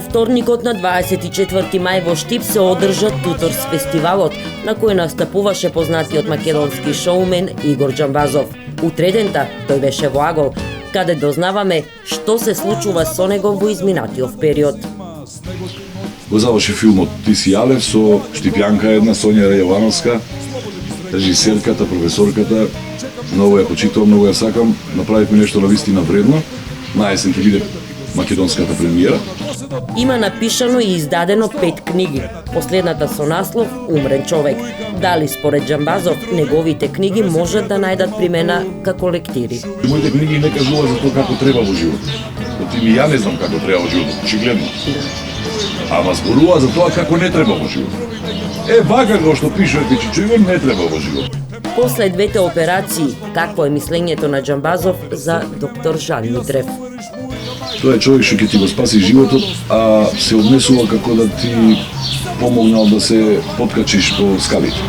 вторникот на 24 мај во Штип се одржа Туторс фестивалот, на кој настапуваше познатиот македонски шоумен Игор Џамбазов. Утредента тој беше во Агол, каде дознаваме што се случува со него во изминатиот период. Го заврши филмот Ти си Јалев со Штипјанка една, Сонја Јовановска, режисерката, професорката. Многу ја почитувам, многу ја сакам. Направивме нешто навистина вредно. На есен ќе биде македонската премиера. Има напишано и издадено 5 книги. Последната со наслов Умрен човек. Дали според Џамбазов неговите книги можат да најдат примена како лектири? Моите книги не кажуваат за тоа како треба во животот. Оти ја не знам како треба во животот, очигледно. Ама зборува за тоа како не треба во животот. Вака како што пишете Чичујван не треба во животот. После двете операции, какво е мислењето на Џамбазов за доктор Жан Митрев? Тоа е човек што ќе ти го спаси животот, а се однесува како да ти помогнал да се подкачиш по скалите.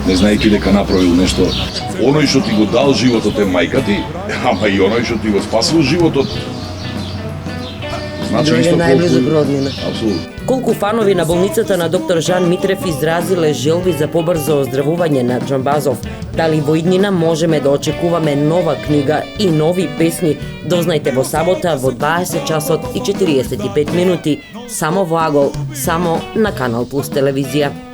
Не знаејќи дека направил нешто. Оној што ти го дал животот е мајка ти, ама и оној што ти го спасил животот. Значи е најблизу роднина. Апсолутно. Колку фанови на болницата на доктор Жан Митрев изразиле желби за побрзо оздравување на Џамбазов, дали во иднина можеме да очекуваме нова книга и нови песни, дознајте во сабота во 20 часот и 45 минути, само во Агол, само на Канал Плюс телевизија.